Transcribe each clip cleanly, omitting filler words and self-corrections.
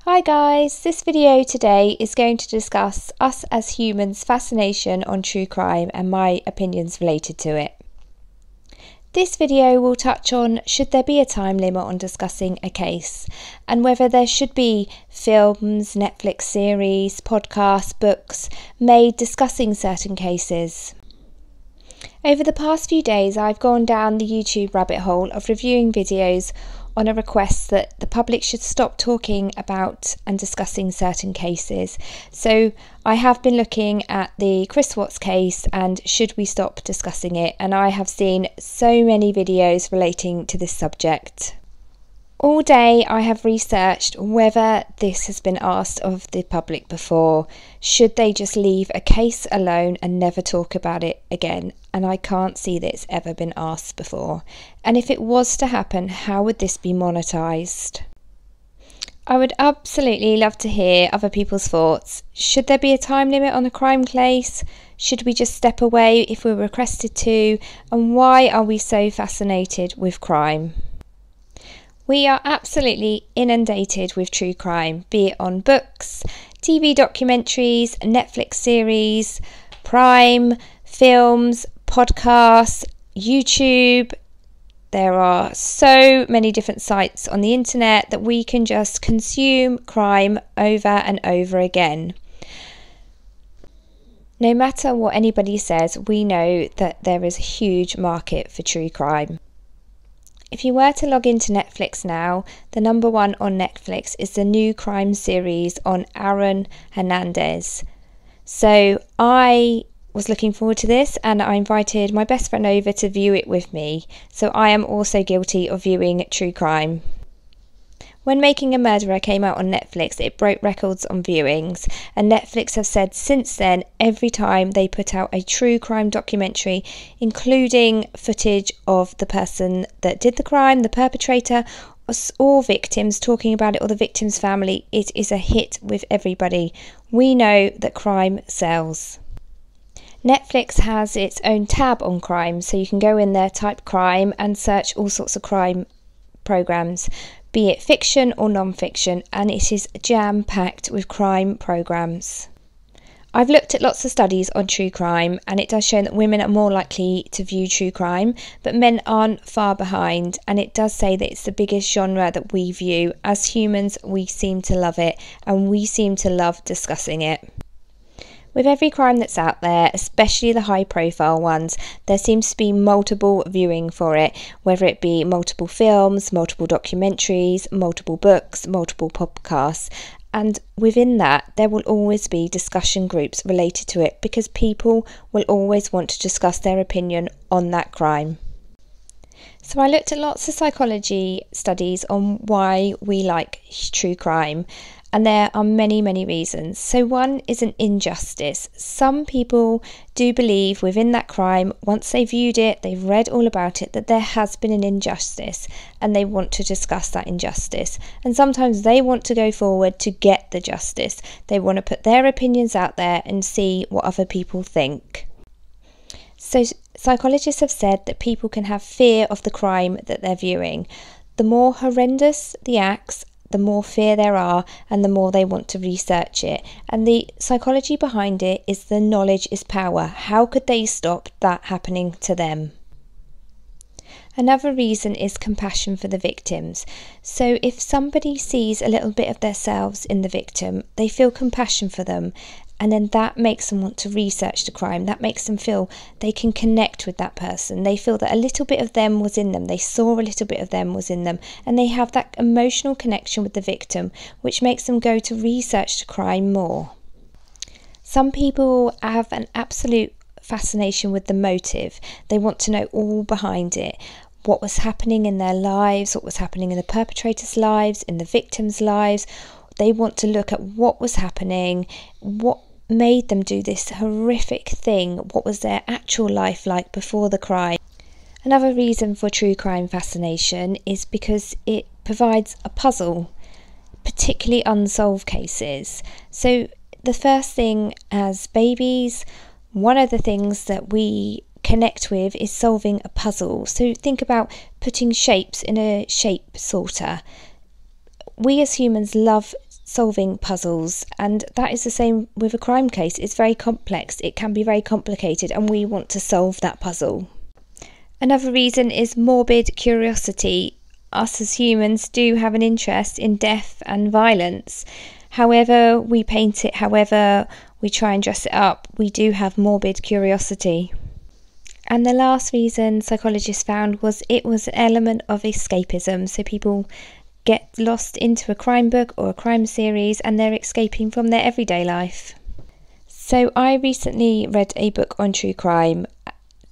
Hi guys, this video today is going to discuss us as humans' fascination on true crime and my opinions related to it. This video will touch on should there be a time limit on discussing a case and whether there should be films, Netflix series, podcasts, books made discussing certain cases. Over the past few days I've gone down the YouTube rabbit hole of reviewing videos on a request that the public should stop talking about and discussing certain cases. So I have been looking at the Chriswatts case and should we stop discussing it, and I have seen so many videos relating to this subject. All day I have researched whether this has been asked of the public before. Should they just leave a case alone and never talk about it again? And I can't see that it's ever been asked before. And if it was to happen, how would this be monetised? I would absolutely love to hear other people's thoughts. Should there be a time limit on a crime case? Should we just step away if we're requested to? And why are we so fascinated with crime? We are absolutely inundated with true crime, be it on books, TV documentaries, Netflix series, Prime, films, podcasts, YouTube. There are so many different sites on the internet that we can just consume crime over and over again. No matter what anybody says, we know that there is a huge market for true crime. If you were to log into Netflix now, the number one on Netflix is the new crime series on Aaron Hernandez. So I was looking forward to this and I invited my best friend over to view it with me. So I am also guilty of viewing true crime. When Making a Murderer came out on Netflix, it broke records on viewings, and Netflix have said since then, every time they put out a true crime documentary, including footage of the person that did the crime, the perpetrator, or victims, talking about it, or the victim's family, it is a hit with everybody. We know that crime sells. Netflix has its own tab on crime, so you can go in there, type crime, and search all sorts of crime programs, be it fiction or non-fiction, and it is jam-packed with crime programs. I've looked at lots of studies on true crime, and it does show that women are more likely to view true crime, but men aren't far behind, and it does say that it's the biggest genre that we view. As humans, we seem to love it, and we seem to love discussing it. With every crime that's out there, especially the high-profile ones, there seems to be multiple viewing for it, whether it be multiple films, multiple documentaries, multiple books, multiple podcasts, and within that there will always be discussion groups related to it because people will always want to discuss their opinion on that crime. So I looked at lots of psychology studies on why we like true crime. And there are many, many reasons. So one is an injustice. Some people do believe within that crime, once they've viewed it, they've read all about it, that there has been an injustice and they want to discuss that injustice. And sometimes they want to go forward to get the justice. They want to put their opinions out there and see what other people think. So psychologists have said that people can have fear of the crime that they're viewing. The more horrendous the acts, the more fear there are and the more they want to research it. And the psychology behind it is the knowledge is power. How could they stop that happening to them? Another reason is compassion for the victims. So if somebody sees a little bit of themselves in the victim, they feel compassion for them, and then that makes them want to research the crime. That makes them feel they can connect with that person. They feel that a little bit of them was in them. They saw a little bit of them was in them, and they have that emotional connection with the victim, which makes them go to research the crime more. Some people have an absolute fascination with the motive. They want to know all behind it. What was happening in their lives, what was happening in the perpetrator's lives, in the victim's lives. They want to look at what was happening, what made them do this horrific thing, what was their actual life like before the crime. Another reason for true crime fascination is because it provides a puzzle, particularly unsolved cases. So the first thing, as babies, one of the things that we connect with is solving a puzzle. So think about putting shapes in a shape sorter. We as humans love solving puzzles, and that is the same with a crime case. It's very complex, it can be very complicated, and we want to solve that puzzle. Another reason is morbid curiosity. Us as humans do have an interest in death and violence. However we paint it, however we try and dress it up, we do have morbid curiosity. And the last reason psychologists found was it was an element of escapism. So people get lost into a crime book or a crime series and they're escaping from their everyday life. So I recently read a book on true crime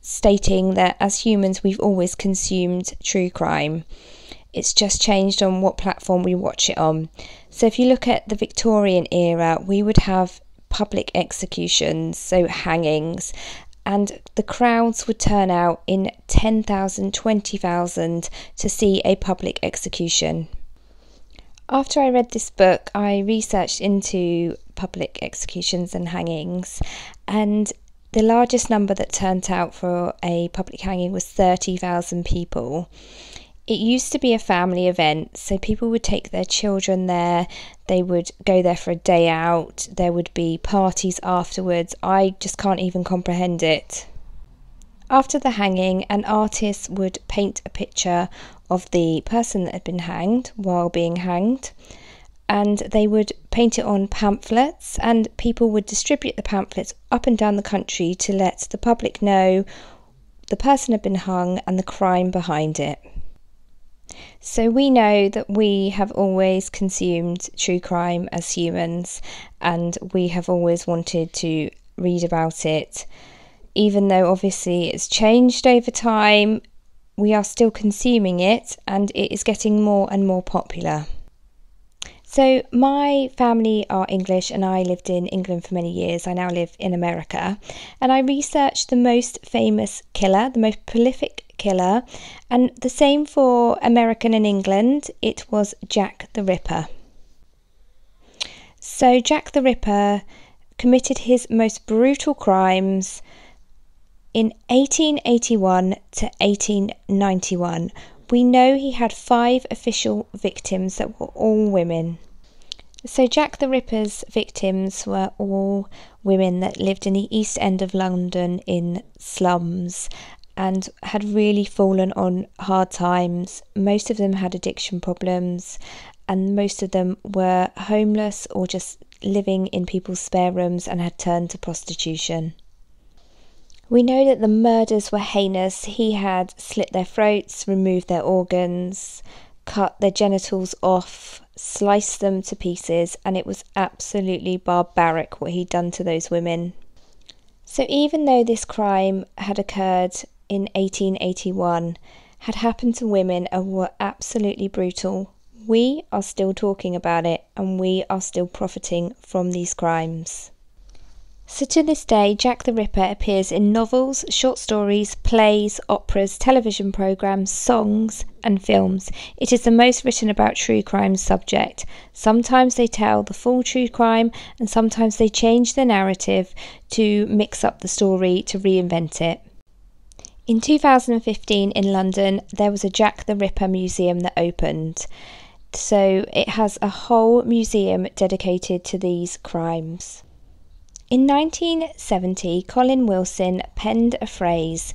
stating that as humans we've always consumed true crime. It's just changed on what platform we watch it on. So if you look at the Victorian era, we would have public executions, so hangings, and the crowds would turn out in 10,000, 20,000 to see a public execution. After I read this book, I researched into public executions and hangings, and the largest number that turned out for a public hanging was 30,000 people. It used to be a family event, so people would take their children there, they would go there for a day out, there would be parties afterwards. I just can't even comprehend it. After the hanging, an artist would paint a picture of the person that had been hanged while being hanged, and they would paint it on pamphlets, and people would distribute the pamphlets up and down the country to let the public know the person had been hung and the crime behind it. So we know that we have always consumed true crime as humans, and we have always wanted to read about it. Even though obviously it's changed over time, we are still consuming it and it is getting more and more popular. So my family are English and I lived in England for many years. I now live in America, and I researched the most famous killer, the most prolific killer, and the same for American and England. It was Jack the Ripper. So Jack the Ripper committed his most brutal crimes in 1881 to 1891. We know he had 5 official victims that were all women. So Jack the Ripper's victims were all women that lived in the East End of London in slums and had really fallen on hard times. Most of them had addiction problems, and most of them were homeless or just living in people's spare rooms and had turned to prostitution. We know that the murders were heinous. He had slit their throats, removed their organs, cut their genitals off, sliced them to pieces, and it was absolutely barbaric what he'd done to those women. So even though this crime had occurred in 1881, had happened to women and were absolutely brutal, we are still talking about it and we are still profiting from these crimes. So to this day, Jack the Ripper appears in novels, short stories, plays, operas, television programmes, songs and films. It is the most written about true crime subject. Sometimes they tell the full true crime and sometimes they change the narrative to mix up the story, to reinvent it. In 2015 in London, there was a Jack the Ripper museum that opened. So it has a whole museum dedicated to these crimes. In 1970, Colin Wilson penned a phrase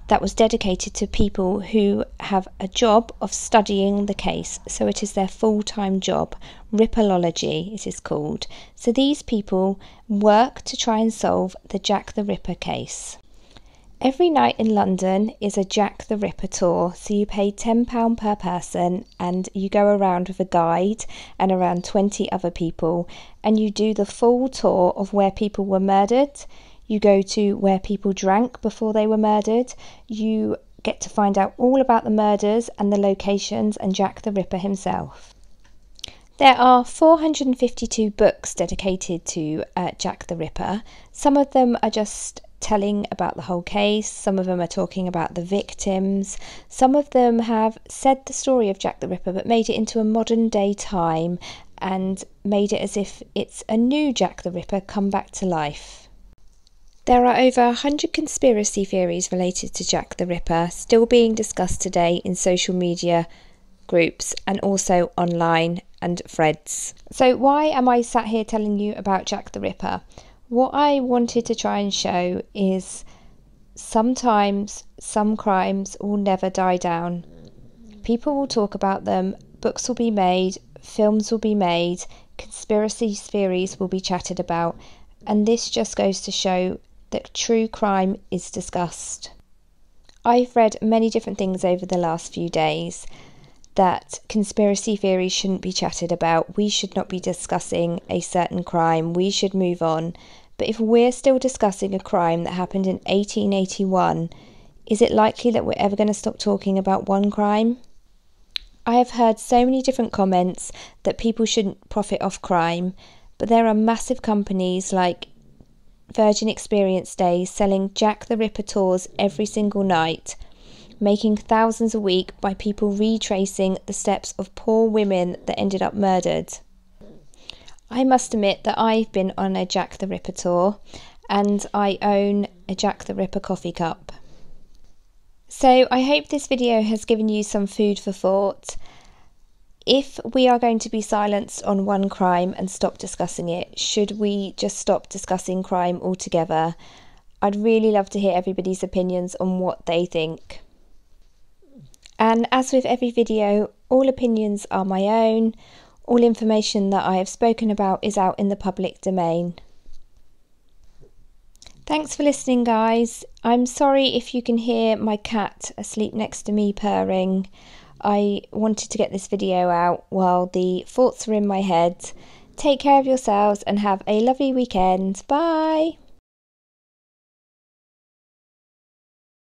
that was dedicated to people who have a job of studying the case. So it is their full-time job. Ripperology it is called. So these people work to try and solve the Jack the Ripper case. Every night in London is a Jack the Ripper tour, so you pay £10 per person and you go around with a guide and around 20 other people, and you do the full tour of where people were murdered. You go to where people drank before they were murdered. You get to find out all about the murders and the locations and Jack the Ripper himself. There are 452 books dedicated to Jack the Ripper. Some of them are just telling about the whole case, some of them are talking about the victims, some of them have said the story of Jack the Ripper but made it into a modern day time and made it as if it's a new Jack the Ripper come back to life. There are over 100 conspiracy theories related to Jack the Ripper still being discussed today in social media groups and also online, and threads. So why am I sat here telling you about Jack the Ripper? What I wanted to try and show is sometimes some crimes will never die down. People will talk about them, books will be made, films will be made, conspiracy theories will be chatted about, and this just goes to show that true crime is discussed. I've read many different things over the last few days that conspiracy theories shouldn't be chatted about, we should not be discussing a certain crime, we should move on. But if we're still discussing a crime that happened in 1881, is it likely that we're ever going to stop talking about one crime? I have heard so many different comments that people shouldn't profit off crime, but there are massive companies like Virgin Experience Days selling Jack the Ripper tours every single night, making thousands a week by people retracing the steps of poor women that ended up murdered. I must admit that I've been on a Jack the Ripper tour, and I own a Jack the Ripper coffee cup. So I hope this video has given you some food for thought. If we are going to be silenced on one crime and stop discussing it, should we just stop discussing crime altogether? I'd really love to hear everybody's opinions on what they think. And as with every video, all opinions are my own. All information that I have spoken about is out in the public domain. Thanks for listening, guys. I'm sorry if you can hear my cat asleep next to me purring. I wanted to get this video out while the thoughts were in my head. Take care of yourselves and have a lovely weekend. Bye!